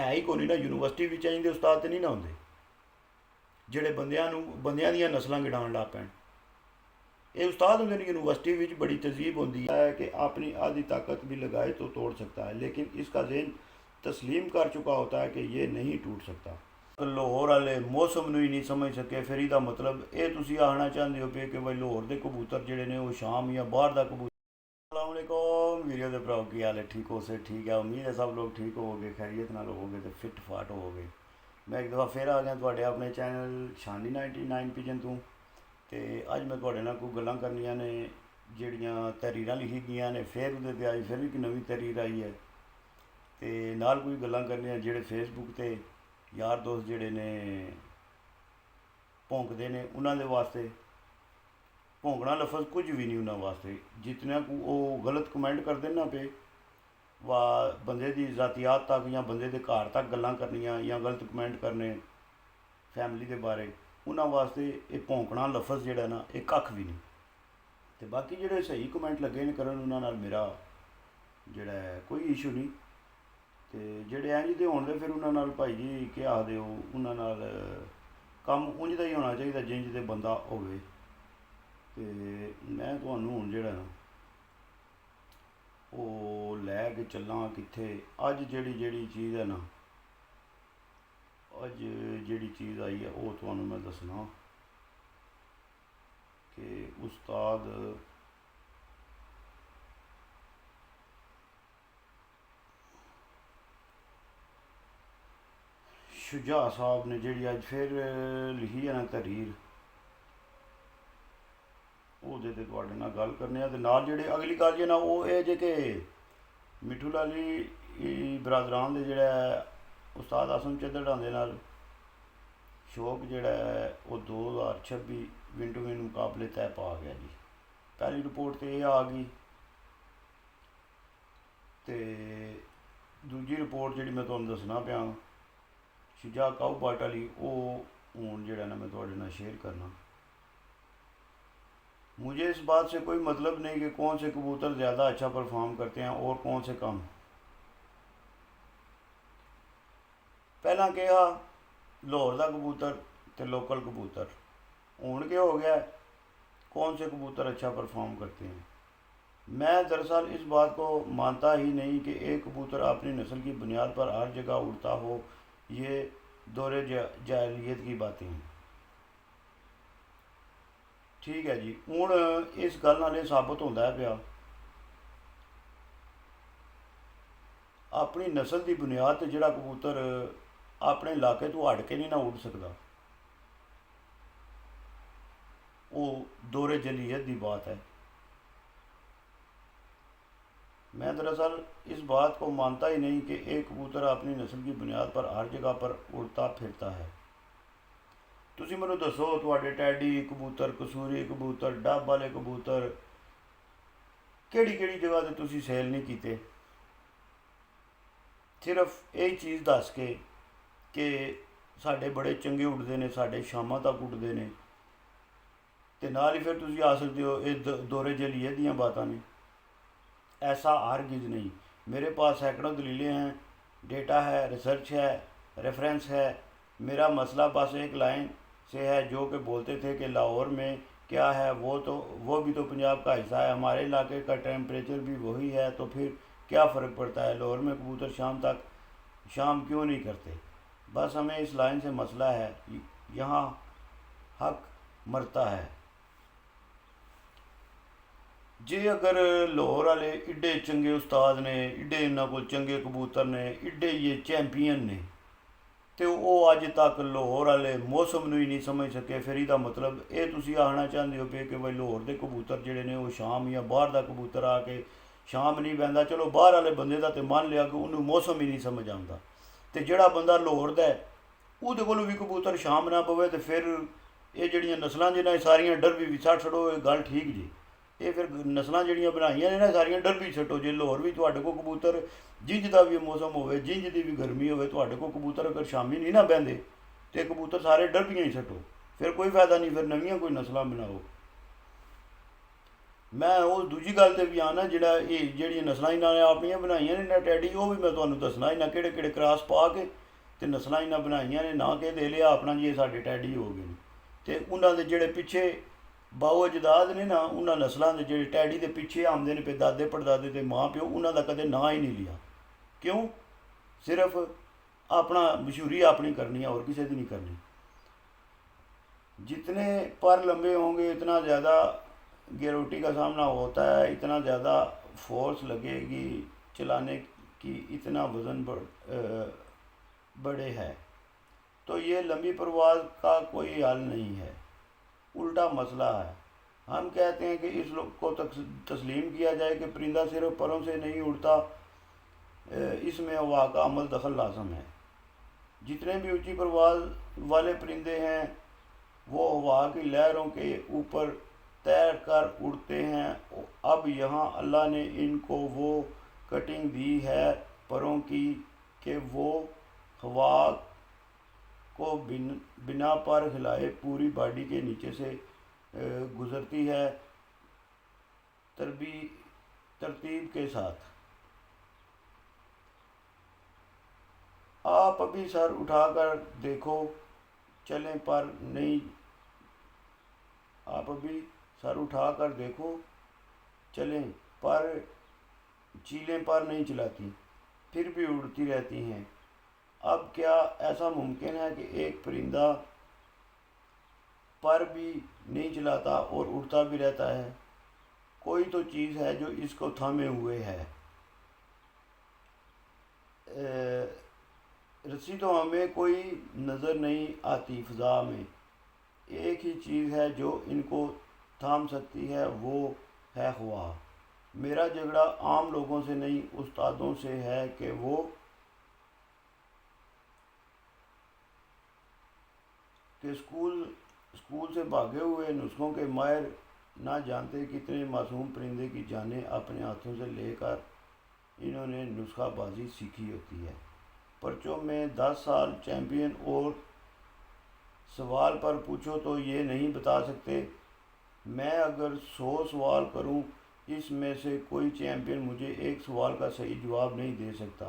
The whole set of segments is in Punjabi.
है ही कोई ना, यूनिवर्सिटी भी चाहिए उस्ताद तो नहीं ना होंगे ਜਿਹੜੇ ਬੰਦਿਆਂ ਦੀਆਂ ਨਸਲਾਂ ਗਿਣਾਉਣ ਲੱਗ ਪੈਣ। ये उस्ताद होंगे यूनिवर्सिटी में बड़ी तहजीब होती है कि अपनी आधी ताकत भी लगाए तो तोड़ सकता है, लेकिन इसका जहन तस्लीम कर चुका होता है कि ये नहीं टूट सकता। लाहौर वाले मौसम ही नहीं समझ सके, फिर इसका मतलब ये तुम आखना चाहते हो पे कि भाई लाहौर के कबूतर जोड़े ने वो शाम या बाहर का कबूतर। अस्सलाम वालेकुम वीडियो के भराओ, की हाल है? ठीक हो से? ठीक है, उम्मीद है सब लोग ठीक होगे, खैरियत नाल होगे तो फिट फाट होगे। मैं एक दफ़ा फिर आ गया थोड़े अपने चैनल शानी 99 पिजन तू। तो अज मैं थोड़े नाल कोई गल्लां करनियां ने जिहड़ियां तहरीरां लिखी गई ने, फिर उहदे ते अज फिर एक नवीं तहरीर आई है। तो नाल कोई गल्लां करनियां जिहड़े फेसबुक ते यार दोस्त जिहड़े ने भौंकदे ने उन्हां दे वास्ते। भौंकना लफज कुछ भी नहीं उन्हां वास्ते, जितने को वो गलत कमेंट करते ना पे वा बंदे की जातियात तक या बंदे के घर तक गल्लां करनियां या गलत कमेंट करने फैमिली के बारे, उन्होंने वास्ते ये भौंकना लफज जोड़ा ना ये कख भी नहीं। तो बाकी जोड़े सही कमेंट लगे ने करन उन्होंने मेरा जोड़ा कोई इशू नहीं। तो जोड़े इंज दे होने फिर उन्होंने भाई जी क्या आखते हो, उन्होंने कम उंज का ही होना चाहिए जिंज दे बंदा होवे। तो मैं तुहानू हुण जोड़ा ना वो लैके चलां कित्थे। अज जिहड़ी चीज़ है ना, अज जिहड़ी चीज़ आई है वो तुहानू मैं दसना कि उस्ताद शुजा साहब ने जिहड़ी अज फिर लिखी है ना तहरीर, ਉਹਦੇ ਤੇ ਤੁਹਾਡੇ ਨਾਲ ਗੱਲ करने ਤੇ ਨਾਲ ਜਿਹੜੇ अगली गल जे ना वो ये जे कि मिठू लाली बरादरान दे ਜਿਹੜਾ उस्ताद आसम चदड़ा दे नाल शौक ਜਿਹੜਾ वो 2026 विन टू विन मुकाबले तय पा गया जी। पहली रिपोर्ट तो यह आ गई, तो दूजी रिपोर्ट जी मैं तुहानू दसना पाया शुजा काऊ बाट वाली, वो हूँ जोड़ा ना मैं तुहाडे नाल शेयर करना। मुझे इस बात से कोई मतलब नहीं कि कौन से कबूतर ज़्यादा अच्छा परफॉर्म करते हैं और कौन से कम। पहला कहा लाहौर का कबूतर तो लोकल कबूतर, हुण क्या हो गया कौन से कबूतर अच्छा परफॉर्म करते हैं। मैं दरअसल इस बात को मानता ही नहीं कि एक कबूतर अपनी नस्ल की बुनियाद पर हर जगह उड़ता हो, ये दौरे जाहिलियत की बातें हैं। ठीक है जी, हुण इस गल नाल साबित होंदा है पिया अपनी नस्ल की बुनियाद ते जिहड़ा कबूतर अपने इलाके तो हट के नहीं ना उड़ सकता, वो दौरे जलीयत की बात है। मैं दरअसल इस बात को मानता ही नहीं कि एक कबूतर अपनी नस्ल की बुनियाद पर हर जगह पर उड़ता फिरता है। तुसी मैनू दसो तुहाडे टैडी कबूतर, कसूरी कबूतर, डब वाले कबूतर केड़ी केड़ी जगह ते तुसी सेल नहीं कीते। सिर्फ यही चीज़ दस के कि साडे बड़े चंगे उड़ते हैं, साडे शामां तक उड़ते हैं, तो नाल ही फिर तुसी आ सकते हो ये दौरे जलीयत दीयां बातां ने। ऐसा हरगिज़ नहीं। मेरे पास सैकड़ों दलीलें हैं, डेटा है, रिसर्च है, रेफरेंस है। मेरा मसला बस एक लाइन से है जो कि बोलते थे कि लाहौर में क्या है, वो भी तो पंजाब का हिस्सा है, हमारे इलाके का टेम्परेचर भी वही है, तो फिर क्या फ़र्क पड़ता है, लाहौर में कबूतर शाम क्यों नहीं करते। बस हमें इस लाइन से मसला है, यहाँ हक मरता है। जे अगर लाहौर वाले इड्डे चंगे उस्ताद ने, इड्डे इन्होंने को चंगे कबूतर ने, इड्डे ये चैंपियन ने, तो वो अज तक लाहौर वाले मौसम ही नहीं समझ सके, फिर इसका मतलब ये तुसी आखना चाहते हो पे कि भाई लाहौर के कबूतर जोड़े ने वो शाम या बाहर का कबूतर आके शाम नहीं बहता। चलो बाहर वाले बंदे का तो मान लिया कि उन्होंने मौसम ही नहीं समझ आता, तो जोड़ा बंदा लाहौर का है वो को भी कबूतर शाम ना पवे, तो फिर ये जड़ियाँ नस्लों जिन्हें सारिया डर भी छड़ छड़ो, गल ठीक जी। ये फिर नस्लों जड़ियाँ बनाइया ने ना सारिया डर भी छटो। जे लाहौर भी तुहाडे को कबूतर जिंज का भी मौसम होवे, जिंज की भी गर्मी होवे, तुहाडे को कबूतर अगर शामी नहीं ना बहते तो कबूतर सारे डर भी ही छटो, फिर कोई फायदा नहीं, फिर नवीं कोई नस्लां बनाओ। ਮੈਂ ਉਹ ਦੂਜੀ ਗੱਲ ਤੇ ਵੀ ਆਣਾ, ਜਿਹੜਾ ਇਹ ਜਿਹੜੀਆਂ ਨਸਲਾਂ ਇਹਨਾਂ ਨੇ ਆਪਣੀਆਂ ਬਣਾਈਆਂ ਨੇ ਨਾ ਟੈਡੀ, ਉਹ ਵੀ ਮੈਂ ਤੁਹਾਨੂੰ ਦੱਸਣਾ ਇਹਨਾਂ ਕਿਹੜੇ ਕਿਹੜੇ ਕ੍ਰਾਸ ਪਾ ਕੇ ਤੇ ਨਸਲਾਂ ਇਹਨਾਂ ਬਣਾਈਆਂ ਨੇ, ਨਾ ਕਿ ਦੇ ਲਿਆ ਆਪਣਾ ਜੀ ਇਹ ਸਾਡੇ ਟੈਡੀ ਹੋ ਗਏ ਨੇ। ਤੇ ਉਹਨਾਂ ਦੇ ਜਿਹੜੇ ਪਿੱਛੇ ਬਾਓ ਅਜਦਾਦ ਨੇ ਨਾ, ਉਹਨਾਂ ਨਸਲਾਂ ਦੇ ਜਿਹੜੇ ਟੈਡੀ ਦੇ ਪਿੱਛੇ ਆਉਂਦੇ ਨੇ ਪੇ ਦਾਦੇ ਪੜਦਾਦੇ ਤੇ ਮਾਂ ਪਿਓ, ਉਹਨਾਂ ਦਾ ਕਦੇ ਨਾਂ ਹੀ ਨਹੀਂ ਲਿਆ। ਕਿਉਂ? ਸਿਰਫ ਆਪਣਾ ਮਸ਼ਹੂਰੀ ਆਪਣੀ करनी है और किसी की नहीं करनी। जितने पर लंबे होंगे इतना ज़्यादा गिरोटी का सामना होता है, इतना ज़्यादा फोर्स लगेगी चलाने की, इतना वज़न बड़े है। तो ये लंबी परवाज़ का कोई हल नहीं है, उल्टा मसला है। हम कहते हैं कि इस लोग को तस्लीम किया जाए कि परिंदा सिर्फ परों से नहीं उड़ता, इसमें हवा का अमल दखल लाजम है। जितने भी ऊंची परवाज़ वाले परिंदे हैं वो हवा की लहरों के ऊपर तैर कर उड़ते हैं। अब यहाँ अल्लाह ने इनको वो कटिंग दी है परों की कि वो हवा को बिना पर हिलाए पूरी बॉडी के नीचे से गुज़रती है तरतीब के साथ। आप अभी सर उठाकर देखो चलें पर नहीं, आप अभी सर उठाकर देखो चलें पर चीलें पर नहीं चलाती, फिर भी उड़ती रहती हैं। अब क्या ऐसा मुमकिन है कि एक परिंदा पर भी नहीं चलाता और उड़ता भी रहता है? कोई तो चीज़ है जो इसको थामे हुए है। रस्सी तो हमें कोई नज़र नहीं आती फ़ज़ा में, एक ही चीज़ है जो इनको थाम सकती है, वो है हवा। मेरा झगड़ा आम लोगों से नहीं उस्तादों से है कि वो स्कूल से भागे हुए नुस्खों के माहिर ना जानते कितने मासूम परिंदे की जानें अपने हाथों से लेकर इन्होंने नुस्खाबाजी सीखी होती है। पर्चों में 10 साल चैम्पियन और सवाल पर पूछो तो ये नहीं बता सकते। मैं अगर 100 सवाल करूं, इसमें से कोई चैम्पियन मुझे एक सवाल का सही जवाब नहीं दे सकता।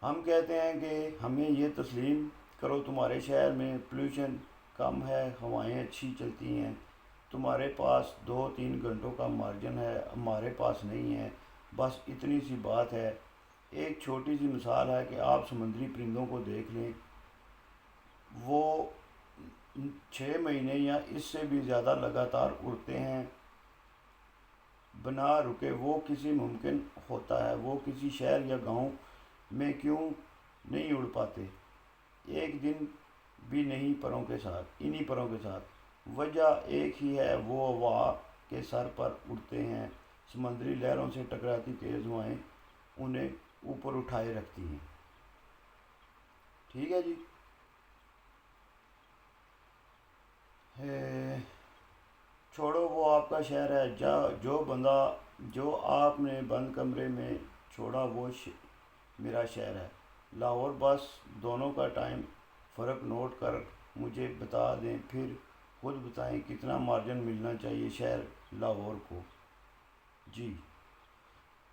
हम कहते हैं कि हमें ये तस्लीम करो तुम्हारे शहर में पोल्यूशन कम है, हवाएं अच्छी चलती हैं, तुम्हारे पास 2-3 घंटों का मार्जिन है, हमारे पास नहीं है। बस इतनी सी बात है। एक छोटी सी मिसाल है कि आप समुद्री परिंदों को देख लें, वो 6 महीने या इससे भी ज़्यादा लगातार उड़ते हैं बिना रुके। वो किसी मुमकिन होता है, वो किसी शहर या गांव में क्यों नहीं उड़ पाते एक दिन भी नहीं परों के साथ, इन्हीं परों के साथ। वजह एक ही है, वो हवा के सर पर उड़ते हैं। समंदरी लहरों से टकराती तेज़ हवाएं उन्हें ऊपर उठाए रखती हैं। ठीक है जी। छोड़ो वो आपका शहर है, जो बंदा जो आपने बंद कमरे में छोड़ा वो मेरा शहर है। लाहौर बस दोनों का टाइम फ़र्क नोट कर मुझे बता दें, फिर खुद बताएं कितना मार्जिन मिलना चाहिए शहर लाहौर को। जी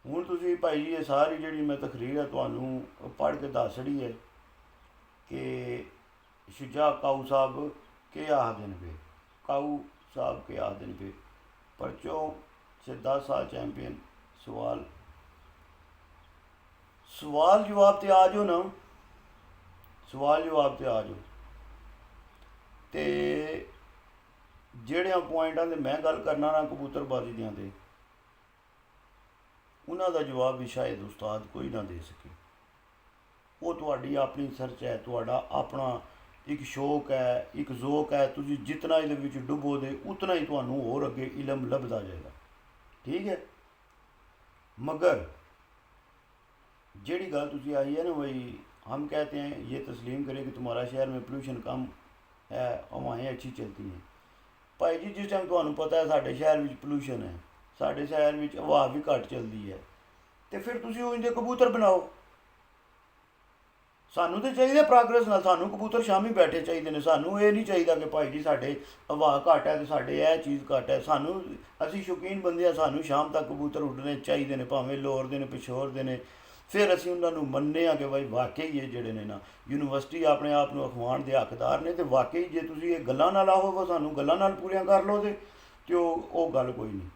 ਹੁਣ ਤੁਸੀਂ ਭਾਈ ਜੀ ਇਹ ਸਾਰੀ ਜਿਹੜੀ ਮੈਂ ਤਕਰੀਰ ਹੈ ਤੁਹਾਨੂੰ ਪੜ੍ਹ ਕੇ ਦੱਸ ਛੜੀ ਹੈ ਕਿ शुजा काऊ साहब के आखदे ने पे, काऊ साहब के आखदे ने पे। पर्चों से 10 साल चैंपियन। सवाल जवाब ते आ जाओ ना, सवाल जवाब ते आ जाओ। तो ਜਿਹੜਿਆਂ ਪੁਆਇੰਟਾਂ 'ਤੇ ਮੈਂ ਗੱਲ ਕਰਨਾ ਨਾ ਕਬੂਤਰਬਾਜ਼ੀ ਦੀਆਂ ਤੇ ਉਹਨਾਂ ਦਾ ਜਵਾਬ ਵੀ ਸ਼ਾਇਦ ਉਸਤਾਦ ਕੋਈ ਨਾ ਦੇ ਸਕੇ। ਉਹ ਤੁਹਾਡੀ ਆਪਣੀ ਸਰਚ ਹੈ, ਤੁਹਾਡਾ ਆਪਣਾ ਇੱਕ ਸ਼ੌਕ ਹੈ, ਇੱਕ ਜ਼ੋਕ ਹੈ। ਤੁਸੀਂ ਜਿਤਨਾ ਇਹਦੇ ਵਿੱਚ ਡੁੱਬੋਗੇ ਉਤਨਾ ਹੀ ਤੁਹਾਨੂੰ ਹੋਰ ਅੱਗੇ ਇਲਮ ਲੱਭਦਾ ਜਾਏਗਾ। ਠੀਕ ਹੈ। मगर ਜਿਹੜੀ ਗੱਲ ਤੁਸੀਂ आई है ना वही हम कहते हैं ये तस्लीम करें कि तुम्हारा शहर में पोल्यूशन कम है, हवाएं अच्छी चलती हैं। भाई जी जिस टाइम ਤੁਹਾਨੂੰ पता है ਸਾਡੇ शहर में पोल्यूशन है, ਸਾਡੇ शहर में हवा भी घट चलती है, तो फिर ਤੁਸੀਂ ਉਹ इंदे कबूतर बनाओ। ਸਾਨੂੰ ਤਾਂ ਚਾਹੀਦਾ ਪ੍ਰੋਗਰੈਸ ਨਾਲ, ਸਾਨੂੰ ਕਬੂਤਰ ਸ਼ਾਮੀ ਬੈਠੇ ਚਾਹੀਦੇ ਨੇ। ਸਾਨੂੰ ਇਹ ਨਹੀਂ ਚਾਹੀਦਾ ਕਿ ਭਾਈ ਜੀ ਸਾਡੇ ਹਵਾ ਘੱਟ ਹੈ ਤੇ ਸਾਡੇ ਇਹ ਚੀਜ਼ ਘੱਟ ਹੈ। ਸਾਨੂੰ, ਅਸੀਂ ਸ਼ੌਕੀਨ ਬੰਦੇ ਆ, ਸਾਨੂੰ ਸ਼ਾਮ ਤੱਕ ਕਬੂਤਰ ਉੱਡਣੇ ਚਾਹੀਦੇ ਨੇ, ਭਾਵੇਂ ਲਾਹੌਰ ਦੇ ਨੇ, ਪਿਸ਼ੌਰ ਦੇ ਨੇ। ਫਿਰ ਅਸੀਂ ਉਹਨਾਂ ਨੂੰ ਮੰਨਦੇ ਹਾਂ ਕਿ ਭਾਈ ਵਾਕਈ ਇਹ ਜਿਹੜੇ ਨੇ ਨਾ ਯੂਨੀਵਰਸਿਟੀ ਆਪਣੇ ਆਪ ਨੂੰ ਅਖਵਾਉਣ ਦੇ ਹੱਕਦਾਰ ਨੇ। ਅਤੇ ਵਾਕਈ ਜੇ ਤੁਸੀਂ ਇਹ ਗੱਲਾਂ ਨਾਲ ਆਹੋ ਸਾਨੂੰ ਗੱਲਾਂ ਨਾਲ ਪੂਰੀਆਂ ਕਰ ਲਓ ਤੇ ਉਹ ਗੱਲ ਕੋਈ ਨਹੀਂ।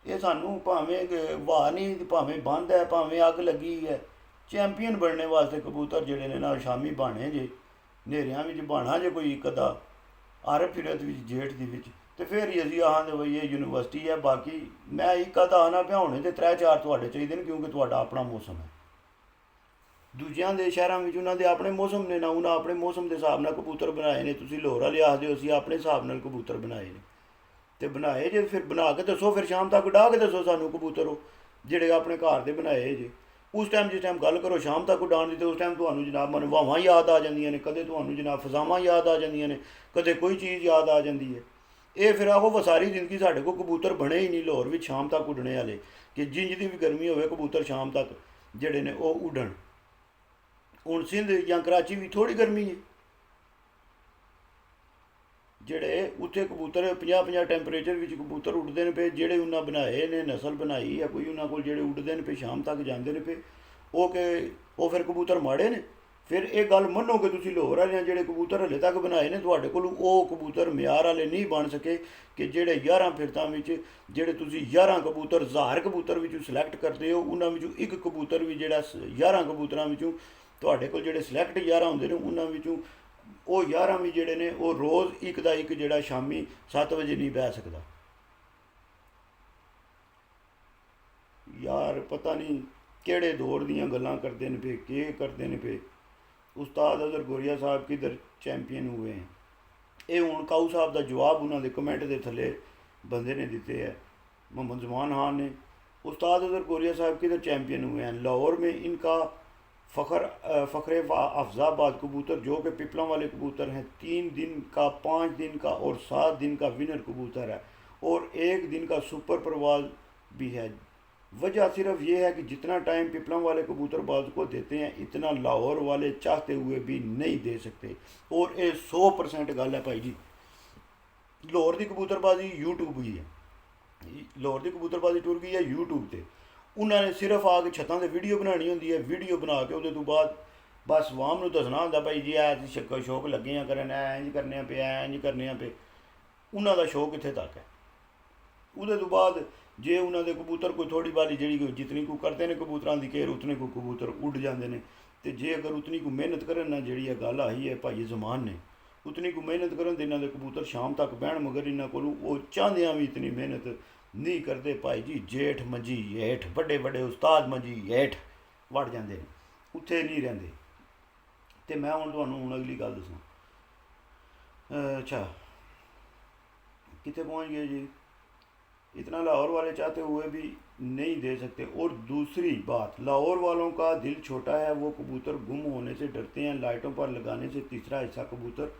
ਇਹ ਸਾਨੂੰ ਭਾਵੇਂ ਵਾਹ ਨਹੀਂ, ਭਾਵੇਂ ਬੰਦ ਹੈ, ਭਾਵੇਂ ਅੱਗ ਲੱਗੀ ਹੈ, ਚੈਂਪੀਅਨ ਬਣਨੇ ਵਾਸਤੇ ਕਬੂਤਰ ਜਿਹੜੇ ਨੇ ਨਾ ਸ਼ਾਮੀ ਬਾਣੇ ਜੇ, ਹਨੇਰਿਆਂ ਵਿੱਚ ਬਾਣਾ ਜੇ ਕੋਈ ਇੱਕ ਅੱਧਾ ਆਰਬ ਫਿਰਤ ਵਿੱਚ ਜੇਠ ਦੀ ਵਿੱਚ, ਤੇ ਫਿਰ ਹੀ ਅਸੀਂ ਆਹਾਂਗੇ ਬਈ ਇਹ ਯੂਨੀਵਰਸਿਟੀ ਹੈ। ਬਾਕੀ ਮੈਂ ਇੱਕ ਅੱਧਾ ਆਣਾ ਭਿਆਉਣੇ ਤੇ 3-4 ਤੁਹਾਡੇ ਚਾਹੀਦੇ ਨੇ, ਕਿਉਂਕਿ ਤੁਹਾਡਾ ਆਪਣਾ ਮੌਸਮ ਹੈ। ਦੂਜਿਆਂ ਦੇ ਸ਼ਹਿਰਾਂ ਵਿੱਚ ਉਹਨਾਂ ਦੇ ਆਪਣੇ ਮੌਸਮ ਨੇ ਨਾ, ਉਹਨਾਂ ਆਪਣੇ ਮੌਸਮ ਦੇ ਹਿਸਾਬ ਨਾਲ ਕਬੂਤਰ ਬਣਾਏ ਨੇ। ਤੁਸੀਂ ਲਾਹੌਰ ਵਾਲੇ ਆਖਦੇ ਹੋ, ਅਸੀਂ ਆਪਣੇ ਹਿਸਾਬ ਨਾਲ ਕਬੂਤਰ ਬਣਾਏ ਨੇ। ਅਤੇ ਬਣਾਏ ਜੇ ਫਿਰ ਬਣਾ ਕੇ ਦੱਸੋ, ਫਿਰ ਸ਼ਾਮ ਤੱਕ ਉਡਾ ਕੇ ਦੱਸੋ ਸਾਨੂੰ ਕਬੂਤਰ ਉਹ ਜਿਹੜੇ ਆਪਣੇ ਘਰ ਦੇ ਬਣਾਏ ਜੇ। ਉਸ ਟਾਈਮ ਜਿਸ ਟਾਈਮ ਗੱਲ ਕਰੋ ਸ਼ਾਮ ਤੱਕ ਉਡਾਉਣ ਦੀ, ਅਤੇ ਉਸ ਟਾਈਮ ਤੁਹਾਨੂੰ ਜਨਾਬ ਮਨ ਵਾਵਾਂ ਯਾਦ ਆ ਜਾਂਦੀਆਂ ਨੇ, ਕਦੇ ਤੁਹਾਨੂੰ ਜਨਾਬ ਫਜ਼ਾਵਾਂ ਯਾਦ ਆ ਜਾਂਦੀਆਂ ਨੇ, ਕਦੇ ਕੋਈ ਚੀਜ਼ ਯਾਦ ਆ ਜਾਂਦੀ ਹੈ। ਇਹ ਫਿਰ ਆਹੋ ਸਾਰੀ ਜ਼ਿੰਦਗੀ ਸਾਡੇ ਕੋਲ ਕਬੂਤਰ ਬਣੇ ਹੀ ਨਹੀਂ ਲਾਹੌਰ ਵਿੱਚ ਸ਼ਾਮ ਤੱਕ ਉੱਡਣੇ ਵਾਲੇ, ਕਿ ਜਿੰਜ ਦੀ ਵੀ ਗਰਮੀ ਹੋਵੇ ਕਬੂਤਰ ਸ਼ਾਮ ਤੱਕ ਜਿਹੜੇ ਨੇ ਉਹ ਉੱਡਣ। ਹੁਣ ਸਿੰਧ ਜਾਂ ਕਰਾਚੀ ਵੀ ਥੋੜ੍ਹੀ ਗਰਮੀ ਹੈ, ਜਿਹੜੇ ਉੱਥੇ ਕਬੂਤਰ 50-50 ਟੈਂਪਰੇਚਰ ਵਿੱਚ ਕਬੂਤਰ ਉੱਡਦੇ ਨੇ ਪਏ, ਜਿਹੜੇ ਉਹਨਾਂ ਬਣਾਏ ਨੇ, ਨਸਲ ਬਣਾਈ ਆ ਕੋਈ ਉਹਨਾਂ ਕੋਲ, ਜਿਹੜੇ ਉੱਡਦੇ ਨੇ ਪਏ ਸ਼ਾਮ ਤੱਕ ਜਾਂਦੇ ਨੇ ਪਏ, ਉਹ ਫਿਰ ਕਬੂਤਰ ਮਾੜੇ ਨੇ। ਫਿਰ ਇਹ ਗੱਲ ਮੰਨੋ ਕਿ ਤੁਸੀਂ ਲਾਹੌਰ ਵਾਲਿਆਂ ਜਿਹੜੇ ਕਬੂਤਰ ਹਲੇ ਤੱਕ ਬਣਾਏ ਨੇ ਤੁਹਾਡੇ ਕੋਲ, ਉਹ ਕਬੂਤਰ ਮਿਆਰ ਵਾਲੇ ਨਹੀਂ ਬਣ ਸਕੇ, ਕਿ ਜਿਹੜੇ 11 ਫਿਰਤਾਂ ਵਿੱਚ ਜਿਹੜੇ ਤੁਸੀਂ 11 ਕਬੂਤਰ 1000 ਕਬੂਤਰ ਵਿੱਚੋਂ ਸਿਲੈਕਟ ਕਰਦੇ ਹੋ, ਉਹਨਾਂ ਵਿੱਚੋਂ ਇੱਕ ਕਬੂਤਰ ਵੀ ਜਿਹੜਾ 11 ਕਬੂਤਰਾਂ ਵਿੱਚੋਂ ਤੁਹਾਡੇ ਕੋਲ ਜਿਹੜੇ ਸਿਲੈਕਟ 11 ਹੁੰਦੇ ਨੇ, ਉਹਨਾਂ ਵਿੱਚੋਂ ਉਹ 11 ਵੀ ਜਿਹੜੇ ਨੇ ਉਹ ਰੋਜ਼ ਇੱਕ ਦਾ ਇੱਕ ਜਿਹੜਾ ਸ਼ਾਮੀ 7 ਵਜੇ ਨਹੀਂ ਬਹਿ ਸਕਦਾ। ਯਾਰ ਪਤਾ ਨਹੀਂ ਕਿਹੜੇ ਦੌਰ ਦੀਆਂ ਗੱਲਾਂ ਕਰਦੇ ਨੇ ਪਏ, ਕੀ ਕਰਦੇ ਨੇ ਪਏ। ਉਸਤਾਦ ਅਜ਼ਹਰ ਗੋਰੀਆ ਸਾਹਿਬ ਕਿਧਰ ਚੈਂਪੀਅਨ ਹੋਏ हैं। ਇਹ ਹੁਣ ਕਾਊ ਸਾਹਿਬ ਦਾ ਜਵਾਬ ਉਹਨਾਂ ਦੇ ਕਮੈਂਟ ਦੇ ਥੱਲੇ ਬੰਦੇ ने दिते है, मोहम्मद ज़मान खान ने। उस्ताद अज़हर गोरिया साहब किधर चैम्पियन हुए हैं? लाहौर में इनका फ़ख्र अफजाबाद कबूतर जो कि पिपलों वाले कबूतर हैं, 3 दिन का, 5 दिन का और 7 दिन का विनर कबूतर है, और 1 दिन का सुपर परवाज भी है। वजह सिर्फ ये है कि जितना टाइम पिपलों वाले कबूतरबाज को देते हैं, इतना लाहौर वाले चाहते हुए भी नहीं दे सकते। और ये 100% गल है भाई जी। लाहौर की कबूतरबाजी यूट्यूब ही है, लाहौर की कबूतरबाजी टुर गई है यूट्यूब पर। उन्होंने सिर्फ आके छत्तां ते वीडियो बनानी होंदी है, वीडियो बना के उहदे तो बाद बस वाम नूं दसना होंदा भाई जी ऐ शक्कर शौक लगे हैं करन, इंज करने पे, इंज करने पे। उन्हों का शौक इत्थे तक है। उहदे तो बाद जे उन्होंने कबूतर कोई थोड़ी बारी जी जितनी को करते हैं कबूतरां की केयर, उतने को कबूतर उड़ जाते हैं। तो जे अगर उतनी को मेहनत करन ना, जी गल आई है भाई ज़मान ने, उतनी को मेहनत करन, इन्हों के कबूतर शाम तक बहन, मगर इन्हों को चाहदियाँ भी इतनी मेहनत नहीं करते भाई जी। जेठ मंजी हेठ, बड़े बड़े उस्ताद मंजी हेठ वड़ जाते हैं, उत्थे नहीं रहिंदे। तो मैं हुण तुहानूं हुण अगली गल दसां। अच्छा कित्थे पहुँच गए जी? इतना लाहौर वाले चाहते हुए भी नहीं दे सकते। और दूसरी बात, लाहौर वालों का दिल छोटा है, वो कबूतर गुम होने से डरते हैं, लाइटों पर लगाने से तीसरा हिस्सा कबूतर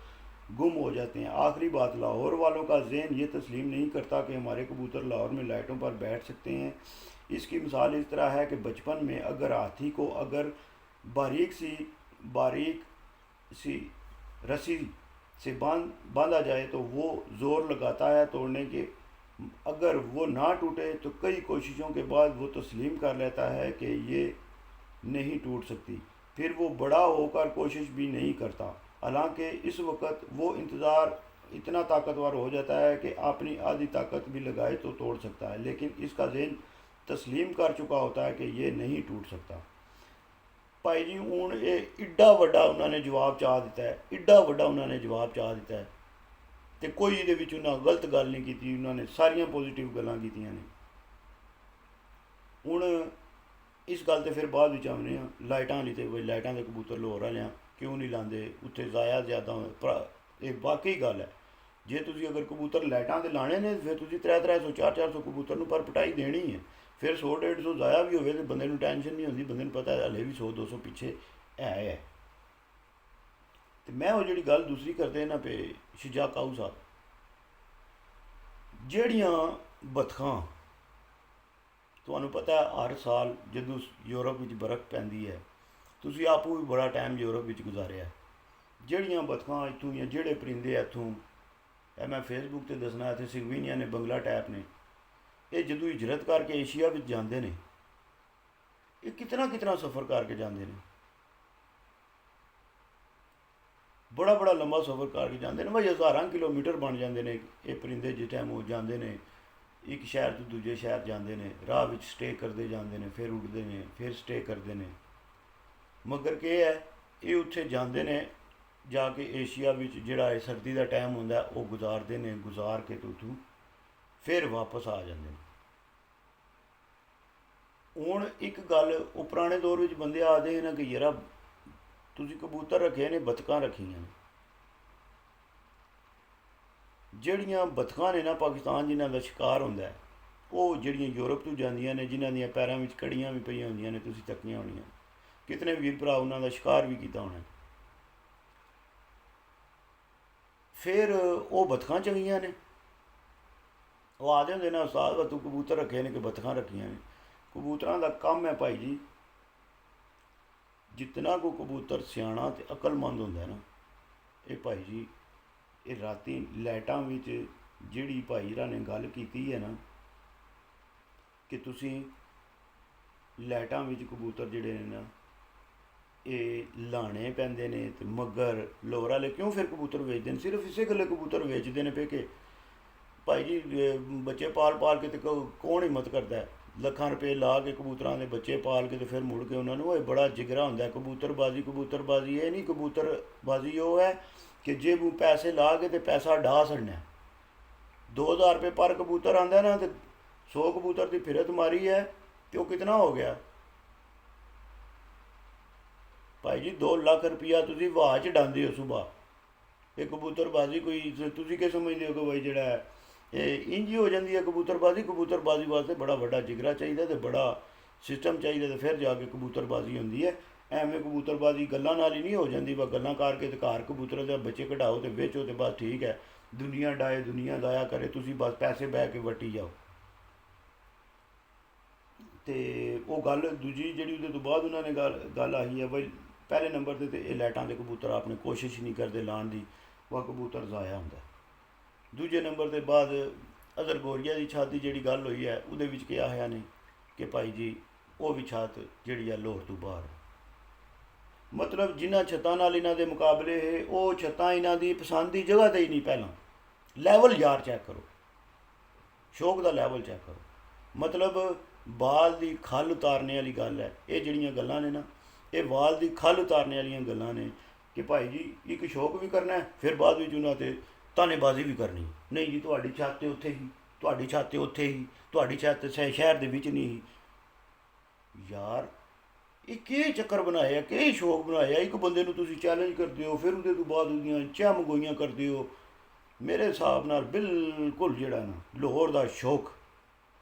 गुम हो जाते हैं। आखिरी बात, लाहौर वालों का ज़हन ये तस्लीम नहीं करता कि हमारे कबूतर लाहौर में लाइटों पर बैठ सकते हैं। इसकी मिसाल इस तरह है कि बचपन में अगर हाथी को अगर बारीक सी रस्सी से बांधा जाए तो वो ज़ोर लगाता है तोड़ने के, अगर वो ना टूटे तो कई कोशिशों के बाद वो तस्लीम कर लेता है कि ये नहीं टूट सकती, फिर वो बड़ा होकर कोशिश भी नहीं करता। हालांकि इस वक्त वो इंतज़ार इतना ताकतवर हो जाता है कि अपनी आधी ताकत भी लगाए तो तोड़ सकता है, लेकिन इसका ज़हन तस्लीम कर चुका होता है कि ये नहीं टूट सकता। भाई जी हूँ ये इड्डा वड्डा उन्होंने जवाब चाह दिता है, इड्डा वड्डा उन्होंने जवाब चाह दिता है, तो कोई ये गलत गल नहीं की, उन्होंने सारिया पॉजिटिव गल्लां कीतियां ने। हुण इस गल ते फिर बाद विच आउने आ लाइटां वाली, तो लाइटां के कबूतर लाहौर वालियां क्यों नहीं लाते, उत्थे ज़ाया ज़्यादा। ये वाकई गल है, जे तुसीं अगर कबूतर लाइटां ते लाने ने फिर तुसीं 300-300 400 कबूतर नूं पर पटाई देनी है। फिर 100-150 ज़ाया भी होवे तो बंदे नूं टेंशन नहीं होंदी, बंदे नूं पता है हले भी 100-200 पिछे है। तो मैं वो जी गल दूसरी करते ना पे शुजा काऊ साहब, जड़ियाँ बतखां तुहानूं पता है हर साल जदों यूरोप में बर्फ पैंदी है ਤੁਸੀਂ ਆਪੂ ਵੀ ਬੜਾ ਟਾਈਮ ਯੂਰਪ ਵਿੱਚ ਗੁਜ਼ਾਰਿਆ। ਜਿਹੜੀਆਂ ਬਤਖਾਂ ਇੱਥੋਂ ਦੀਆਂ, ਜਿਹੜੇ ਪਰਿੰਦੇ ਇੱਥੋਂ, ਇਹ ਮੈਂ ਫੇਸਬੁੱਕ ਤੇ ਦੱਸਣਾ, ਇੱਥੇ ਸਿਗਵੀਨੀਆਂ ਨੇ, ਬੰਗਲਾ ਟੈਪ ਨੇ, ਇਹ ਜਦੋਂ ਹਿਜਰਤ ਕਰਕੇ ਏਸ਼ੀਆ ਵਿੱਚ ਜਾਂਦੇ ਨੇ, ਇਹ ਕਿਤਨਾ ਕਿਤਨਾ ਸਫ਼ਰ ਕਰਕੇ ਜਾਂਦੇ ਨੇ, ਬੜਾ ਬੜਾ ਲੰਬਾ ਸਫ਼ਰ ਕਰਕੇ ਜਾਂਦੇ ਨੇ ਭਾਈ, ਹਜ਼ਾਰਾਂ ਕਿਲੋਮੀਟਰ ਬਣ ਜਾਂਦੇ ਨੇ ਇਹ ਪਰਿੰਦੇ। ਜਿਸ ਟਾਈਮ ਉਹ ਜਾਂਦੇ ਨੇ ਇੱਕ ਸ਼ਹਿਰ ਤੋਂ ਦੂਜੇ ਸ਼ਹਿਰ ਜਾਂਦੇ ਨੇ, ਰਾਹ ਵਿੱਚ ਸਟੇ ਕਰਦੇ ਜਾਂਦੇ ਨੇ, ਫਿਰ ਉੱਡਦੇ ਨੇ, ਫਿਰ ਸਟੇ ਕਰਦੇ ਨੇ। ਮਗਰ ਕੀ ਹੈ, ਇਹ ਉੱਥੇ ਜਾਂਦੇ ਨੇ, ਜਾ ਕੇ ਏਸ਼ੀਆ ਵਿੱਚ ਜਿਹੜਾ ਇਹ ਸਰਦੀ ਦਾ ਟਾਈਮ ਹੁੰਦਾ ਉਹ ਗੁਜ਼ਾਰਦੇ ਨੇ, ਗੁਜ਼ਾਰ ਕੇ ਤੋਂ ਉੱਥੋਂ ਫਿਰ ਵਾਪਸ ਆ ਜਾਂਦੇ ਨੇ। ਹੁਣ ਇੱਕ ਗੱਲ, ਉਹ ਪੁਰਾਣੇ ਦੌਰ ਵਿੱਚ ਬੰਦੇ ਆਖਦੇ ਨੇ ਕਿ ਯਾਰ ਤੁਸੀਂ ਕਬੂਤਰ ਰੱਖੇ ਨੇ, ਬਤਕਾਂ ਰੱਖੀਆਂ ਨੇ। ਜਿਹੜੀਆਂ ਬਤਕਾਂ ਨੇ ਨਾ ਪਾਕਿਸਤਾਨ, ਜਿਨ੍ਹਾਂ ਦਾ ਸ਼ਿਕਾਰ ਹੁੰਦਾ, ਉਹ ਜਿਹੜੀਆਂ ਯੂਰਪ ਤੋਂ ਜਾਂਦੀਆਂ ਨੇ, ਜਿਨ੍ਹਾਂ ਦੀਆਂ ਪੈਰਾਂ ਵਿੱਚ ਕੜੀਆਂ ਵੀ ਪਈਆਂ ਹੁੰਦੀਆਂ ਨੇ, ਤੁਸੀਂ ਚੱਕੀਆਂ ਹੋਣੀਆਂ, ਕਿਤਨੇ ਵੀਰ ਭਰਾ ਉਹਨਾਂ ਦਾ ਸ਼ਿਕਾਰ ਵੀ ਕੀਤਾ ਹੋਣਾ। ਫਿਰ ਉਹ ਬਤਕਾਂ ਚੰਗੀਆਂ ਨੇ, ਉਹ ਆਖਦੇ ਹੁੰਦੇ ਨੇ ਉਸਤਾਦ ਤੂੰ ਕਬੂਤਰ ਰੱਖੇ ਨੇ ਕਿ ਬਤਕਾਂ ਰੱਖੀਆਂ ਨੇ। ਕਬੂਤਰਾਂ ਦਾ ਕੰਮ ਹੈ ਭਾਈ ਜੀ, ਜਿਤਨਾ ਕੋ ਕਬੂਤਰ ਸਿਆਣਾ ਅਤੇ ਅਕਲਮੰਦ ਹੁੰਦਾ ਨਾ, ਇਹ ਭਾਈ ਜੀ ਇਹ ਰਾਤੀ ਲਾਈਟਾਂ ਵਿੱਚ ਜਿਹੜੀ ਭਾਈ ਰਾ ਨੇ ਗੱਲ ਕੀਤੀ ਹੈ ਨਾ ਕਿ ਤੁਸੀਂ ਲਾਈਟਾਂ ਵਿੱਚ ਕਬੂਤਰ ਜਿਹੜੇ ਨੇ ਨਾ ਇਹ ਲਾਣੇ ਪੈਂਦੇ ਨੇ। ਅਤੇ ਮਗਰ ਲੋਰ ਵਾਲੇ ਕਿਉਂ ਫਿਰ ਕਬੂਤਰ ਵੇਚਦੇ ਨੇ? ਸਿਰਫ ਇਸੇ ਗੱਲੇ ਕਬੂਤਰ ਵੇਚਦੇ ਨੇ ਪਏ ਕਿ ਭਾਈ ਜੀ ਬੱਚੇ ਪਾਲ ਪਾਲ ਕੇ, ਤੇ ਕੌਣ ਹਿੰਮਤ ਕਰਦਾ ਹੈ ਲੱਖਾਂ ਰੁਪਏ ਲਾ ਕੇ ਕਬੂਤਰਾਂ ਦੇ ਬੱਚੇ ਪਾਲ ਕੇ, ਤੇ ਫਿਰ ਮੁੜ ਕੇ ਉਹਨਾਂ ਨੂੰ ਇਹ ਬੜਾ ਜਿਗਰਾ ਹੁੰਦਾ ਕਬੂਤਰਬਾਜ਼ੀ। ਕਬੂਤਰਬਾਜ਼ੀ ਇਹ ਨਹੀਂ, ਕਬੂਤਰਬਾਜ਼ੀ ਉਹ ਹੈ ਕਿ ਜੇ ਪੈਸੇ ਲਾ ਕੇ ਤੇ ਪੈਸਾ ਡਾ ਛੱਡਣਾ। 2000 ਰੁਪਏ ਪਰ ਕਬੂਤਰ ਆਉਂਦਾ ਨਾ, ਤੇ 100 ਕਬੂਤਰ ਦੀ ਫਿਰਤ ਮਾਰੀ ਹੈ, ਤੇ ਉਹ ਕਿਤਨਾ ਹੋ ਗਿਆ ਭਾਈ ਜੀ? 2 ਲੱਖ ਰੁਪਇਆ ਤੁਸੀਂ ਵਾਹ 'ਚ ਡਾਂਦੇ ਹੋ ਸੁਬਾਹ। ਇਹ ਕਬੂਤਰਬਾਜ਼ੀ ਕੋਈ ਤੁਸੀਂ ਕੀ ਸਮਝਦੇ ਹੋ ਕਿ ਭਾਈ ਜਿਹੜਾ ਇਹ ਇੰਝ ਹੀ ਹੋ ਜਾਂਦੀ ਹੈ ਕਬੂਤਰਬਾਜ਼ੀ? ਕਬੂਤਰਬਾਜ਼ੀ ਵਾਸਤੇ ਬੜਾ ਵੱਡਾ ਜਿਗਰਾ ਚਾਹੀਦਾ ਅਤੇ ਬੜਾ ਸਿਸਟਮ ਚਾਹੀਦਾ, ਅਤੇ ਫਿਰ ਜਾ ਕੇ ਕਬੂਤਰਬਾਜ਼ੀ ਹੁੰਦੀ ਹੈ। ਐਵੇਂ ਕਬੂਤਰਬਾਜ਼ੀ ਗੱਲਾਂ ਨਾਲ ਹੀ ਨਹੀਂ ਹੋ ਜਾਂਦੀ, ਬਸ ਗੱਲਾਂ ਕਰਕੇ ਤੇ ਘਰ ਕਬੂਤਰਾਂ ਦੇ ਬੱਚੇ ਕਢਾਓ ਅਤੇ ਵੇਚੋ ਅਤੇ ਬਸ ਠੀਕ ਹੈ। ਦੁਨੀਆ ਡਾਏ ਦੁਨੀਆ ਦਾਇਆ ਕਰੇ, ਤੁਸੀਂ ਬਸ ਪੈਸੇ ਬਹਿ ਕੇ ਵੱਟੀ ਜਾਓ। ਅਤੇ ਉਹ ਗੱਲ ਦੂਜੀ ਜਿਹੜੀ ਉਹਦੇ ਤੋਂ ਬਾਅਦ ਉਹਨਾਂ ਨੇ ਗੱਲ ਆਹੀ ਹੈ ਬਈ, ਪਹਿਲੇ ਨੰਬਰ 'ਤੇ ਇਹ ਲਾਈਟਾਂ ਦੇ ਕਬੂਤਰ ਆਪਣੇ ਕੋਸ਼ਿਸ਼ ਨਹੀਂ ਕਰਦੇ ਲਾਉਣ ਦੀ, ਉਹ ਕਬੂਤਰ ਜ਼ਾਇਆ ਹੁੰਦਾ। ਦੂਜੇ ਨੰਬਰ ਦੇ ਬਾਅਦ ਅਜ਼ਰ ਗੋਰੀਆ ਦੀ ਛੱਤ ਦੀ ਜਿਹੜੀ ਗੱਲ ਹੋਈ ਹੈ, ਉਹਦੇ ਵਿੱਚ ਕਿਹਾ ਹੋਇਆ ਨੇ ਕਿ ਭਾਈ ਜੀ ਉਹ ਵੀ ਛੱਤ ਜਿਹੜੀ ਹੈ ਲਾਹੌਰ ਤੋਂ ਬਾਹਰ, ਮਤਲਬ ਜਿਨ੍ਹਾਂ ਛੱਤਾਂ ਨਾਲ ਇਹਨਾਂ ਦੇ ਮੁਕਾਬਲੇ ਹੈ, ਉਹ ਛੱਤਾਂ ਇਹਨਾਂ ਦੀ ਪਸੰਦ ਦੀ ਜਗ੍ਹਾ 'ਤੇ ਹੀ ਨਹੀਂ। ਪਹਿਲਾਂ ਲੈਵਲ ਯਾਰ ਚੈੱਕ ਕਰੋ, ਸ਼ੌਕ ਦਾ ਲੈਵਲ ਚੈੱਕ ਕਰੋ। ਮਤਲਬ ਬਾਲ ਦੀ ਖੱਲ ਉਤਾਰਨੇ ਵਾਲੀ ਗੱਲ ਹੈ। ਇਹ ਜਿਹੜੀਆਂ ਗੱਲਾਂ ਨੇ ਨਾ, ਇਹ ਵਾਲ ਦੀ ਖੱਲ ਉਤਾਰਨੇ ਵਾਲੀਆਂ ਗੱਲਾਂ ਨੇ ਕਿ ਭਾਈ ਜੀ ਇੱਕ ਸ਼ੌਕ ਵੀ ਕਰਨਾ, ਫਿਰ ਬਾਅਦ ਵਿੱਚ ਉਹਨਾਂ 'ਤੇ ਤਾਨੇਬਾਜ਼ੀ ਵੀ ਕਰਨੀ। ਨਹੀਂ ਜੀ ਤੁਹਾਡੀ ਛੱਤ 'ਤੇ ਉੱਥੇ ਹੀ, ਤੁਹਾਡੀ ਛੱਤ 'ਤੇ ਉੱਥੇ ਹੀ, ਤੁਹਾਡੀ ਛੱਤ ਸ਼ਹਿਰ ਦੇ ਵਿੱਚ ਨਹੀਂ। ਯਾਰ ਇਹ ਕਿਹੜੇ ਚੱਕਰ ਬਣਾਏ ਆ, ਕਿਹੜੇ ਸ਼ੌਕ ਬਣਾਏ ਆ? ਇੱਕ ਬੰਦੇ ਨੂੰ ਤੁਸੀਂ ਚੈਲੰਜ ਕਰਦੇ ਹੋ, ਫਿਰ ਉਹਦੇ ਤੋਂ ਬਾਅਦ ਉਹਦੀਆਂ ਚਮਗੋਈਆਂ ਕਰਦੇ ਹੋ। ਮੇਰੇ ਹਿਸਾਬ ਨਾਲ ਬਿਲਕੁਲ ਜਿਹੜਾ ਨਾ ਲਾਹੌਰ ਦਾ ਸ਼ੌਕ,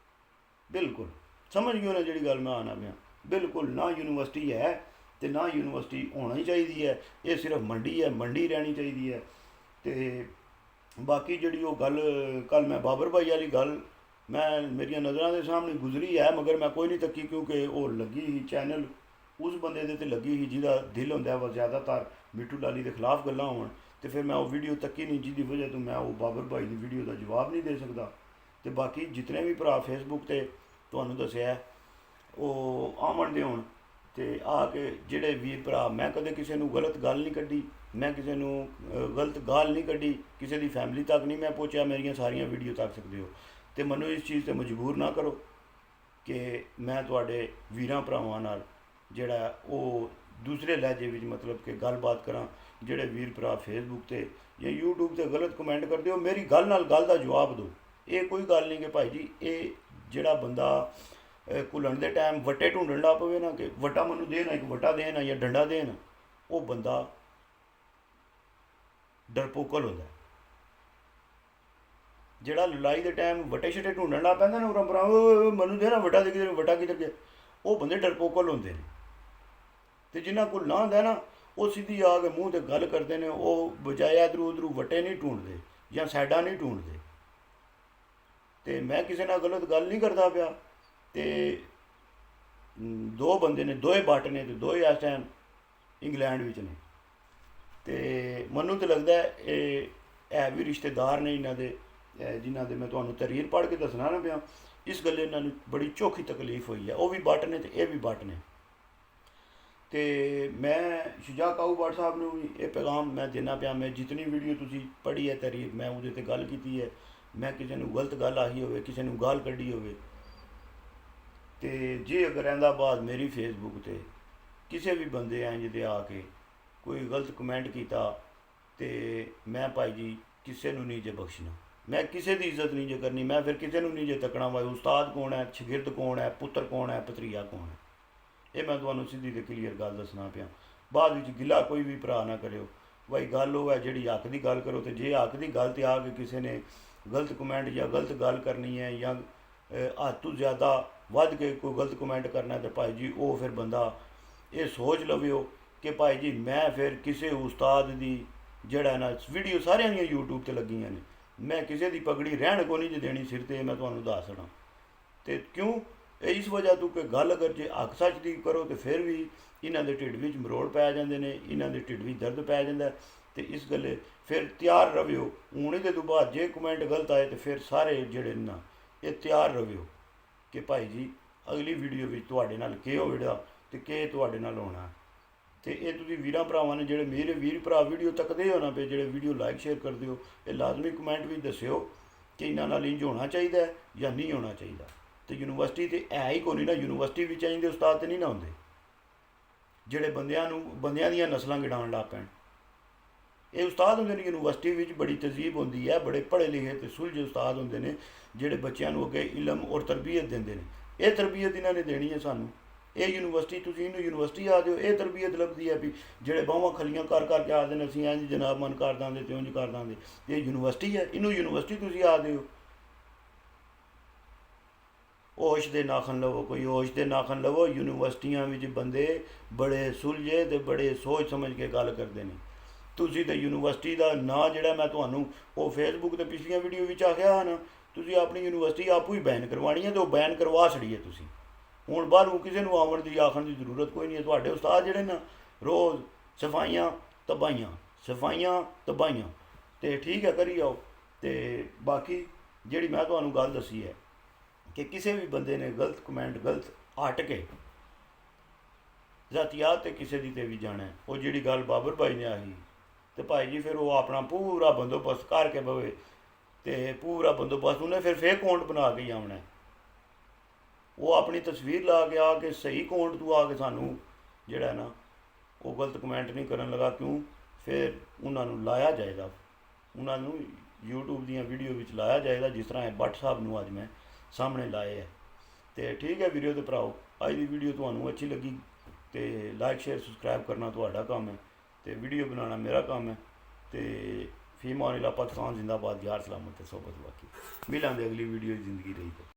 ਬਿਲਕੁਲ ਸਮਝ ਗਏ ਨਾ ਜਿਹੜੀ ਗੱਲ ਮੈਂ ਆਉਣਾ ਪਿਆ? ਬਿਲਕੁਲ ਨਾ ਯੂਨੀਵਰਸਿਟੀ ਹੈ ਅਤੇ ਨਾ ਯੂਨੀਵਰਸਿਟੀ ਹੋਣਾ ਹੀ ਚਾਹੀਦੀ ਹੈ। ਇਹ ਸਿਰਫ ਮੰਡੀ ਹੈ, ਮੰਡੀ ਰਹਿਣੀ ਚਾਹੀਦੀ ਹੈ। ਅਤੇ ਬਾਕੀ ਜਿਹੜੀ ਉਹ ਗੱਲ ਕੱਲ੍ਹ ਮੈਂ ਬਾਬਰ ਭਾਈ ਵਾਲੀ ਗੱਲ ਮੇਰੀਆਂ ਨਜ਼ਰਾਂ ਦੇ ਸਾਹਮਣੇ ਗੁਜ਼ਰੀ ਹੈ, ਮਗਰ ਮੈਂ ਕੋਈ ਨਹੀਂ ਤੱਕੀ, ਕਿਉਂਕਿ ਉਹ ਲੱਗੀ ਹੀ ਚੈਨਲ ਉਸ ਬੰਦੇ ਦੇ 'ਤੇ ਲੱਗੀ ਸੀ ਜਿਹਦਾ ਦਿਲ ਹੁੰਦਾ ਵਾ ਜ਼ਿਆਦਾਤਰ ਮਿੱਠੂ ਲਾਲੀ ਦੇ ਖਿਲਾਫ ਗੱਲਾਂ ਹੋਣ, ਅਤੇ ਫਿਰ ਮੈਂ ਉਹ ਵੀਡੀਓ ਤੱਕੀ ਨਹੀਂ, ਜਿਹਦੀ ਵਜ੍ਹਾ ਤੋਂ ਮੈਂ ਉਹ ਬਾਬਰ ਭਾਈ ਦੀ ਵੀਡੀਓ ਦਾ ਜਵਾਬ ਨਹੀਂ ਦੇ ਸਕਦਾ। ਅਤੇ ਬਾਕੀ ਜਿਤਨੇ ਵੀ ਭਰਾ ਫੇਸਬੁੱਕ 'ਤੇ ਤੁਹਾਨੂੰ ਦੱਸਿਆ ਉਹ ਆਵਣ ਦੇ ਹੋਣ, ਅਤੇ ਆ ਕੇ ਜਿਹੜੇ ਵੀਰ ਭਰਾ, ਮੈਂ ਕਦੇ ਕਿਸੇ ਨੂੰ ਗਲਤ ਗੱਲ ਨਹੀਂ ਕੱਢੀ, ਮੈਂ ਕਿਸੇ ਨੂੰ ਗਲਤ ਗਾਲ ਨਹੀਂ ਕੱਢੀ, ਕਿਸੇ ਦੀ ਫੈਮਿਲੀ ਤੱਕ ਨਹੀਂ ਮੈਂ ਪਹੁੰਚਿਆ, ਮੇਰੀਆਂ ਸਾਰੀਆਂ ਵੀਡੀਓ ਤੱਕ ਸਕਦੇ ਹੋ। ਅਤੇ ਮੈਨੂੰ ਇਸ ਚੀਜ਼ 'ਤੇ ਮਜਬੂਰ ਨਾ ਕਰੋ ਕਿ ਮੈਂ ਤੁਹਾਡੇ ਵੀਰਾਂ ਭਰਾਵਾਂ ਨਾਲ ਜਿਹੜਾ ਉਹ ਦੂਸਰੇ ਲਹਿਜੇ ਵਿੱਚ ਮਤਲਬ ਕਿ ਗੱਲਬਾਤ ਕਰਾਂ। ਜਿਹੜੇ ਵੀਰ ਭਰਾ ਫੇਸਬੁੱਕ 'ਤੇ ਜਾਂ ਯੂਟਿਊਬ 'ਤੇ ਗਲਤ ਕਮੈਂਟ ਕਰਦੇ ਹੋ, ਮੇਰੀ ਗੱਲ ਨਾਲ ਗੱਲ ਦਾ ਜਵਾਬ ਦਿਓ। ਇਹ ਕੋਈ ਗੱਲ ਨਹੀਂ ਕਿ ਭਾਈ ਜੀ ਇਹ ਜਿਹੜਾ ਬੰਦਾ ਘੁਲਣ ਦੇ ਟਾਈਮ ਵੱਟੇ ਢੂੰਡਣ ਲੱਗ ਪਵੇ ਨਾ, ਕਿ ਵੱਟਾ ਮੈਨੂੰ ਦੇਣ, ਇੱਕ ਵੱਟਾ ਦੇਣ ਜਾਂ ਡੰਡਾ ਦੇਣ, ਉਹ ਬੰਦਾ ਡਰਪੋਕਲ ਹੁੰਦਾ। ਜਿਹੜਾ ਲੜਾਈ ਦੇ ਟਾਈਮ ਵੱਟੇ ਛੱਟੇ ਢੂੰਡਣ ਲੱਗ ਪੈਂਦਾ ਨਾ, ਪਰੰਪਰਾ ਮੈਨੂੰ ਦੇ ਨਾ ਵੱਟਾ ਦੇ, ਕਿਧਰ ਵੱਟਾ ਕਿਧਰ ਗਿਆ, ਉਹ ਬੰਦੇ ਡਰਪੋਕਲ ਹੁੰਦੇ ਨੇ। ਅਤੇ ਜਿਨ੍ਹਾਂ ਕੋਲ ਨਾ ਹੁੰਦਾ ਨਾ, ਉਹ ਸਿੱਧੀ ਆ ਕੇ ਮੂੰਹ 'ਤੇ ਗੱਲ ਕਰਦੇ ਨੇ, ਉਹ ਬਜਾਏ ਇੱਧਰੋਂ ਉੱਧਰੋਂ ਵੱਟੇ ਨਹੀਂ ਢੂੰਡਦੇ ਜਾਂ ਸਾਈਡਾਂ ਨਹੀਂ ਢੂੰਡਦੇ। ਅਤੇ ਮੈਂ ਕਿਸੇ ਨਾਲ ਗਲਤ ਗੱਲ ਨਹੀਂ ਕਰਦਾ ਪਿਆ। ਅਤੇ 2 ਬੰਦੇ ਨੇ, 2 ਬੱਟ ਨੇ, ਅਤੇ 2 ਇਸ ਟਾਈਮ ਇੰਗਲੈਂਡ ਵਿੱਚ ਨੇ। ਤੇ ਮੈਨੂੰ ਤਾਂ ਲੱਗਦਾ ਇਹ ਹੈ ਵੀ ਰਿਸ਼ਤੇਦਾਰ ਨੇ ਇਹਨਾਂ ਦੇ, ਜਿਨ੍ਹਾਂ ਦੇ ਮੈਂ ਤੁਹਾਨੂੰ ਤਰੀਰ ਪੜ੍ਹ ਕੇ ਦੱਸਣਾ ਨਾ ਪਿਆ। ਇਸ ਗੱਲ ਇਹਨਾਂ ਨੂੰ ਬੜੀ ਚੌਖੀ ਤਕਲੀਫ ਹੋਈ ਹੈ। ਉਹ ਵੀ ਬੱਟ ਨੇ ਤੇ ਇਹ ਵੀ ਬੱਟ ਨੇ। ਤੇ ਮੈਂ ਸ਼ੁਜਾ ਕਾਊ ਭੱਟ ਸਾਹਿਬ ਨੂੰ ਵੀ ਇਹ ਪੈਗਾਮ ਮੈਂ ਦੇਣਾ ਪਿਆ। ਮੈਂ ਜਿਤਨੀ ਵੀਡੀਓ ਤੁਸੀਂ ਪੜ੍ਹੀ ਹੈ ਤਰੀਰ, ਮੈਂ ਉਹਦੇ 'ਤੇ ਗੱਲ ਕੀਤੀ ਹੈ। ਮੈਂ ਕਿਸੇ ਨੂੰ ਗਲਤ ਗੱਲ ਆਹੀ ਹੋਵੇ, ਕਿਸੇ ਨੂੰ ਗਾਲ ਕੱਢੀ ਹੋਵੇ, ਤੇ ਜੇ ਅਗਰ ਇਹਦਾ ਬਾਅਦ ਮੇਰੀ ਫੇਸਬੁੱਕ ਤੇ ਕਿਸੇ ਵੀ ਬੰਦੇ ਇੰਜ ਦੇ ਆ ਕੇ ਕੋਈ ਗਲਤ ਕਮੈਂਟ ਕੀਤਾ, ਤੇ ਮੈਂ ਭਾਈ ਜੀ ਕਿਸੇ ਨੂੰ ਨਹੀਂ ਜੇ ਬਖਸ਼ਣਾ। ਮੈਂ ਕਿਸੇ ਦੀ ਇੱਜ਼ਤ ਨਹੀਂ ਜੇ ਕਰਨੀ। ਮੈਂ ਫਿਰ ਕਿਸੇ ਨੂੰ ਨਹੀਂ ਜੇ ਤੱਕਣਾ ਵਾ ਉਸਤਾਦ ਕੌਣ ਹੈ, ਸ਼ਾਗਿਰਦ ਕੌਣ ਹੈ, ਪੁੱਤਰ ਕੌਣ ਹੈ, ਭਤਰੀਆ ਕੌਣ ਹੈ। ਇਹ ਮੈਂ ਤੁਹਾਨੂੰ ਸਿੱਧੀ ਤੇ ਕਲੀਅਰ ਗੱਲ ਦੱਸਣਾ ਪਿਆ। ਬਾਅਦ ਵਿੱਚ ਗਿਲਾ ਕੋਈ ਵੀ ਭਰਾ ਨਾ ਕਰਿਓ। ਭਾਈ ਗੱਲ ਉਹ ਹੈ ਜਿਹੜੀ ਹੱਕ ਦੀ ਗੱਲ ਕਰੋ। ਤੇ ਜੇ ਹੱਕ ਦੀ ਗੱਲ 'ਤੇ ਆ ਕੇ ਕਿਸੇ ਨੇ ਗਲਤ ਕਮੈਂਟ ਜਾਂ ਗਲਤ ਗੱਲ ਕਰਨੀ ਹੈ, ਜਾਂ ਹੱਦ ਤੋਂ ਜ਼ਿਆਦਾ ਵੱਧ ਕੇ ਕੋਈ ਗਲਤ ਕਮੈਂਟ ਕਰਨਾ, ਤੇ ਭਾਈ ਜੀ ਉਹ ਫਿਰ ਬੰਦਾ ਇਹ ਸੋਚ ਲਵਿਓ ਕਿ ਭਾਈ ਜੀ ਮੈਂ ਫਿਰ ਕਿਸੇ ਉਸਤਾਦ ਦੀ ਜਿਹੜਾ ਨਾ ਵੀਡੀਓ ਸਾਰਿਆਂ ਦੀਆਂ YouTube 'ਤੇ ਲੱਗੀਆਂ ਨੇ, ਮੈਂ ਕਿਸੇ ਦੀ ਪਗੜੀ ਰਹਿਣ ਕੋ ਨਹੀਂ ਜੇ ਦੇਣੀ ਸਿਰ 'ਤੇ। ਮੈਂ ਤੁਹਾਨੂੰ ਦੱਸ ਦੇਣਾ। ਤੇ ਕਿਉਂ? ਇਸ ਵਜ੍ਹਾ ਤੋਂ ਕਿ ਗੱਲ ਅਗਰ ਜੇ ਹੱਕ ਸੱਚ ਦੀ ਕਰੋ ਤੇ ਫਿਰ ਵੀ ਇਹਨਾਂ ਦੇ ਢਿੱਡ ਵਿੱਚ ਮਰੋੜ ਪੈ ਜਾਂਦੇ ਨੇ, ਇਹਨਾਂ ਦੇ ਢਿੱਡ ਵਿੱਚ ਦਰਦ ਪੈ ਜਾਂਦਾ। ਤੇ ਇਸ ਗੱਲੇ ਫਿਰ ਤਿਆਰ ਰਵਿਓ। ਹੁਣ ਇਹਦੇ ਤੋਂ ਬਾਅਦ ਜੇ ਕਮੈਂਟ ਗਲਤ ਆਏ ਤੇ ਫਿਰ ਸਾਰੇ ਜਿਹੜੇ ਨਾ ਇਹ ਤਿਆਰ ਰਵਿਓ ਕਿ ਭਾਈ ਜੀ ਅਗਲੀ ਵੀਡੀਓ ਵਿੱਚ ਤੁਹਾਡੇ ਨਾਲ ਕੀ ਹੋਵੇਗਾ ਤੇ ਕੀ ਤੁਹਾਡੇ ਨਾਲ ਹੋਣਾ। ਤੇ ਇਹ ਤੁਸੀਂ ਵੀਰਾਂ ਭਰਾਵਾਂ ਨੇ ਜਿਹੜੇ ਮੇਰੇ ਵੀਰ ਭਰਾ ਵੀਡੀਓ ਤੱਕਦੇ ਹੋ ਨਾ ਪਏ, ਜਿਹੜੇ ਵੀਡੀਓ ਲਾਈਕ ਸ਼ੇਅਰ ਕਰਦੇ ਹੋ, ਇਹ ਲਾਜ਼ਮੀ ਕਮੈਂਟ ਵਿੱਚ ਦੱਸਿਓ ਕਿ ਇਹਨਾਂ ਨਾਲ ਇੰਝ ਹੋਣਾ ਚਾਹੀਦਾ ਜਾਂ ਨਹੀਂ ਹੋਣਾ ਚਾਹੀਦਾ। ਤੇ ਯੂਨੀਵਰਸਿਟੀ ਤੇ ਹੈ ਹੀ ਕੋਈ ਨਹੀਂ ਨਾ। ਯੂਨੀਵਰਸਿਟੀ ਵਿੱਚ ਚਾਹੀਦੇ ਉਸਤਾਦ ਤੇ ਨਹੀਂ ਨਾ ਹੁੰਦੇ ਜਿਹੜੇ ਬੰਦਿਆਂ ਦੀਆਂ ਨਸਲਾਂ ਗਿਣਾਉਣ ਲੱਗ ਪੈਣ। ਇਹ ਉਸਤਾਦ ਹੁੰਦੇ ਨੇ ਯੂਨੀਵਰਸਿਟੀ ਵਿੱਚ, ਬੜੀ ਤਹਿਜ਼ੀਬ ਹੁੰਦੀ ਹੈ, ਬੜੇ ਪੜ੍ਹੇ ਲਿਖੇ ਤੇ ਸੁਲਝੇ ਉਸਤਾਦ ਹੁੰਦੇ ਨੇ ਜਿਹੜੇ ਬੱਚਿਆਂ ਨੂੰ ਅੱਗੇ ਇਲਮ ਔਰ ਤਰਬੀਅਤ ਦਿੰਦੇ ਨੇ। ਇਹ ਤਰਬੀਅਤ ਇਹਨਾਂ ਨੇ ਦੇਣੀ ਹੈ ਸਾਨੂੰ। ਇਹ ਯੂਨੀਵਰਸਿਟੀ, ਤੁਸੀਂ ਇਹਨੂੰ ਯੂਨੀਵਰਸਿਟੀ ਆ ਦਿਓ, ਇਹ ਤਰਬੀਅਤ ਲੱਭਦੀ ਹੈ ਵੀ ਜਿਹੜੇ ਬਾਹਾਂ ਖੱਲੀਆਂ ਕਰ ਕਰਕੇ ਆਖਦੇ ਨੇ ਅਸੀਂ ਇੰਝ ਜਨਾਬ ਮਨ ਕਰ ਦਾਂਗੇ ਤੇ ਉਂਝ ਕਰ ਦਾਂਗੇ। ਇਹ ਯੂਨੀਵਰਸਿਟੀ ਹੈ, ਇਹਨੂੰ ਯੂਨੀਵਰਸਿਟੀ ਤੁਸੀਂ ਆ ਦਿਓ। ਹੋਸ਼ ਦੇ ਨਾਖਨ ਲਵੋ, ਕੋਈ ਹੋਸ਼ ਦੇ ਨਾਖਨ ਲਵੋ। ਯੂਨੀਵਰਸਿਟੀਆਂ ਵਿੱਚ ਬੰਦੇ ਬੜੇ ਸੁਲਝੇ ਤੇ ਬੜੇ ਸੋਚ ਸਮਝ ਕੇ ਗੱਲ ਕਰਦੇ ਨੇ। ਤੁਸੀਂ ਤਾਂ ਯੂਨੀਵਰਸਿਟੀ ਦਾ ਨਾਂ ਜਿਹੜਾ ਮੈਂ ਤੁਹਾਨੂੰ ਉਹ ਫੇਸਬੁੱਕ 'ਤੇ ਪਿਛਲੀਆਂ ਵੀਡੀਓ ਵਿੱਚ ਆਖਿਆ ਨਾ, ਤੁਸੀਂ ਆਪਣੀ ਯੂਨੀਵਰਸਿਟੀ ਆਪੂ ਹੀ ਬੈਨ ਕਰਵਾਉਣੀ ਹੈ ਤੇ ਉਹ ਬੈਨ ਕਰਵਾ ਛੜੀਏ ਤੁਸੀਂ। ਹੁਣ ਬਾਹਰੋਂ ਕਿਸੇ ਨੂੰ ਆਉਣ ਦੀ ਆਖਣ ਦੀ ਜ਼ਰੂਰਤ ਕੋਈ ਨਹੀਂ ਹੈ। ਤੁਹਾਡੇ ਉਸਤਾਦ ਜਿਹੜੇ ਨਾ ਰੋਜ਼ ਸਫਾਈਆਂ ਤਬਾਹੀਆਂ, ਸਫਾਈਆਂ ਤਬਾਹੀਆਂ, ਤੇ ਠੀਕ ਹੈ ਕਰੀ ਜਾਓ। ਤੇ ਬਾਕੀ ਜਿਹੜੀ ਮੈਂ ਤੁਹਾਨੂੰ ਗੱਲ ਦੱਸੀ ਹੈ ਕਿ ਕਿਸੇ ਵੀ ਬੰਦੇ ਨੇ ਗਲਤ ਕਮੈਂਟ ਗਲਤ ਹਟ ਕੇ ਜ਼ਾਤੀਆਤ ਤੇ ਕਿਸੇ ਦੀ ਤੇ ਵੀ ਜਾਣਾ, ਉਹ ਜਿਹੜੀ ਗੱਲ ਬਾਬਰ ਭਾਈ ਨੇ ਆਹੀ, ਤੇ ਭਾਈ ਜੀ ਫਿਰ ਉਹ ਆਪਣਾ ਪੂਰਾ ਬੰਦੋਬਸਤ ਕਰਕੇ ਬਵੇ, ਤੇ ਪੂਰਾ ਬੰਦੋਬਸਤ ਉਹਨੇ ਫਿਰ ਫੇਕ ਅਕਾਊਂਟ ਬਣਾ ਕੇ ਹੀ ਆਉਣਾ। ਉਹ ਆਪਣੀ ਤਸਵੀਰ ਲਾ ਕੇ ਆ ਕੇ ਸਹੀ ਅਕਾਊਂਟ ਤੋਂ ਆ ਕੇ ਸਾਨੂੰ ਜਿਹੜਾ ਨਾ ਉਹ ਗਲਤ ਕਮੈਂਟ ਨਹੀਂ ਕਰਨ ਲੱਗਾ। ਕਿਉਂ? ਫਿਰ ਉਹਨਾਂ ਨੂੰ ਲਾਇਆ ਜਾਏਗਾ, ਉਹਨਾਂ ਨੂੰ YouTube ਦੀਆਂ ਵੀਡੀਓ ਵਿੱਚ ਲਾਇਆ ਜਾਏਗਾ, ਜਿਸ ਤਰ੍ਹਾਂ ਇਹ ਭੱਟ ਸਾਹਿਬ ਨੂੰ ਅੱਜ ਮੈਂ ਸਾਹਮਣੇ ਲਾਏ ਹੈ। ਤੇ ਠੀਕ ਹੈ ਵੀਡੀਓ ਤੇ ਭਰਾਓ, ਅੱਜ ਦੀ ਵੀਡੀਓ ਤੁਹਾਨੂੰ ਅੱਛੀ ਲੱਗੀ ਤੇ ਲਾਈਕ ਸ਼ੇਅਰ ਸਬਸਕ੍ਰਾਈਬ ਕਰਨਾ ਤੁਹਾਡਾ ਕੰਮ ਹੈ ਤੇ ਵੀਡੀਓ ਬਣਾਉਣਾ ਮੇਰਾ ਕੰਮ ਹੈ। ਤੇ ਫੀਮਾਨ ਇਲਾ ਪਾਕਿਸਤਾਨ ਜ਼ਿੰਦਾਬਾਦ, ਯਾਰ ਸਲਾਮਤ ਤੇ ਸੋਬਤ ਬਾਕੀ। ਮਿਲਾਂਗੇ ਅਗਲੀ ਵੀਡੀਓ ਜ਼ਿੰਦਗੀ ਰਹੀ।